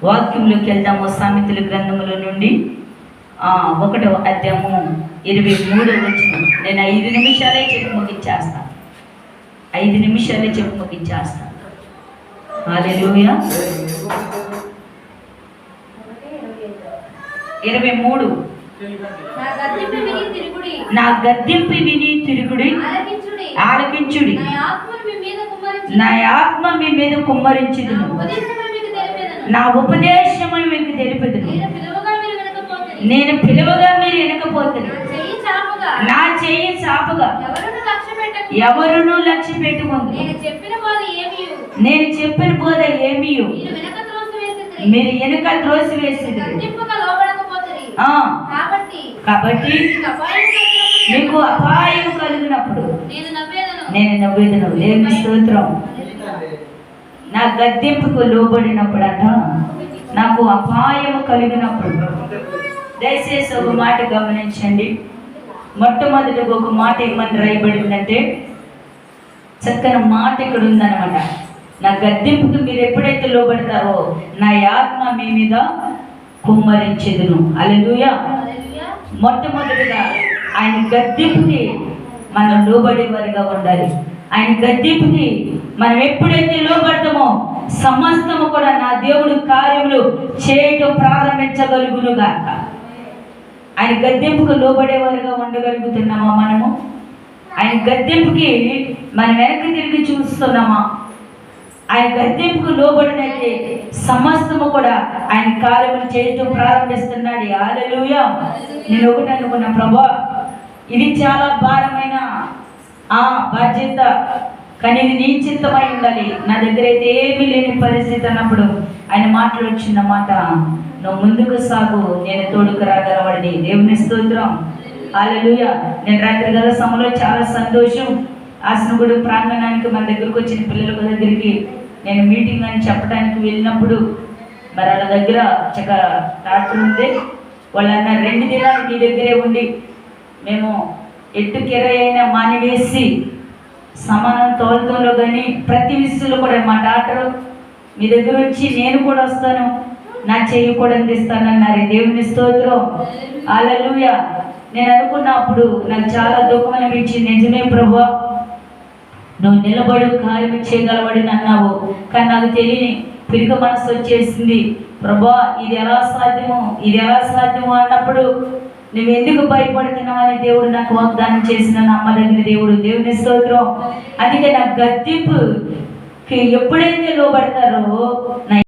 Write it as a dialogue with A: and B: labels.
A: వాక్యంలోకి వెళ్దాము. సామెతల గ్రంథముల నుండి 1వ అధ్యాయము 23వ వచనం. నేను 5 నిమిషాలే చెప్పి ముగించేస్తాను. 5 నిమిషాలే చెప్పి ముగించేస్తాను. హల్లెలూయా. 23. నా గద్దింపు విని తిరుగుడి, ఆలకించుడి. నా ఆత్మ మీ మీద కుమ్మరించుదును, నా ఉపదేశము మీకు తెలిపెదను. నేను పిలువగా మీరు వినకపోతే, నా చెయ్యి చాపగా ఎవరును లక్ష్య పెట్టుకుంది. నేను చెప్పిన బోధ ఏమీ మీరు వెనక త్రోసివేసింది. కాబట్టి మీకు అపాయం కలిగినప్పుడు నేను నవ్వేదను. దేవుని స్తోత్రం. నా గద్దెంపుకు లోబడినప్పుడట నాకు అపాయం కలిగినప్పుడు. దయచేసి ఒక మాట గమనించండి. మొట్టమొదటిగా ఒక మాట ఏమని రాయబడిందంటే, చక్కని మాట ఇక్కడ ఉందన్నమాట. నా గద్దెంపుకు మీరు ఎప్పుడైతే లోబడతారో నా ఆత్మ మీ మీద కుమ్మరించెదను. హల్లెలూయా. మొట్టమొదటిగా ఆయన గద్దెంపుకి మనం లోబడేవారిగా ఉండాలి. ఆయన గద్దెంపుకి మనం ఎప్పుడైతే లోబడతామో సమస్తము కూడా నా దేవుడు కార్యములు చేయటం ప్రారంభించగలుగునుగా. ఆయన గద్దెంపుకు లోబడేవారిగా ఉండగలుగుతున్నామా మనము? ఆయన గద్దెంపుకి మనం వెనక్కి తిరిగి చూస్తున్నామా? ఆయన గద్దెంపుకు లోబడినట్లే సమస్తము కూడా ఆయన కార్యములు చేయటం ప్రారంభిస్తున్నాడు. హల్లెలూయా. నేను ఒకటి అనుకున్నా, ప్రభా ఇది చాలా భారమైన బాధ్యత, కానీ ఇది నీ చిత్తమై ఉండాలి. నా దగ్గర అయితే ఏమీ లేని పరిస్థితి అన్నప్పుడు ఆయన మాట్లాడుచున్న మాట, నువ్వు ముందుకు సాగు, నేను తోడుకు రాగలవాడిని. దేవుని స్తోత్రం. హల్లెలూయా. నేను రాత్రి గల సమయంలో చాలా సంతోషం. ఆసనగూడ ప్రాంగణానికి మన దగ్గరకు వచ్చిన పిల్లల దగ్గరికి నేను మీటింగ్ అని చెప్పడానికి వెళ్ళినప్పుడు మరి వాళ్ళ దగ్గర చక్క డాక్టర్ ఉంది. వాళ్ళు అన్నారు, 2 దినాలు మీ దగ్గరే ఉండి మేము ఎట్టు కిరాయి అయినా మానివేసి సమానం తోలుతంలో కానీ ప్రతి విషయంలో కూడా మా డాక్టర్ మీ దగ్గర వచ్చి నేను కూడా వస్తాను, నా చెయ్యి కూడా అందిస్తానన్నారు. దేవుని స్తోత్రం. హల్లెలూయా. నేను అనుకున్నప్పుడు నాకు చాలా దుఃఖం అనిపించింది. నిజమే ప్రభువా, నువ్వు నిలబడు కార్యం చేయగలవాడిని అన్నావు, కానీ నాకు తెలియని పిరిక మనసు వచ్చేసింది. ప్రభా ఇది ఎలా సాధ్యము అన్నప్పుడు నువ్వు ఎందుకు భయపడుతున్నావు అని దేవుడు నాకు వాగ్దానం చేసిన నమ్మదగిన దేవుడు. దేవుని స్తోత్రం. అందుకే నా గద్దెంపుకి ఎప్పుడైతే లోబడతారో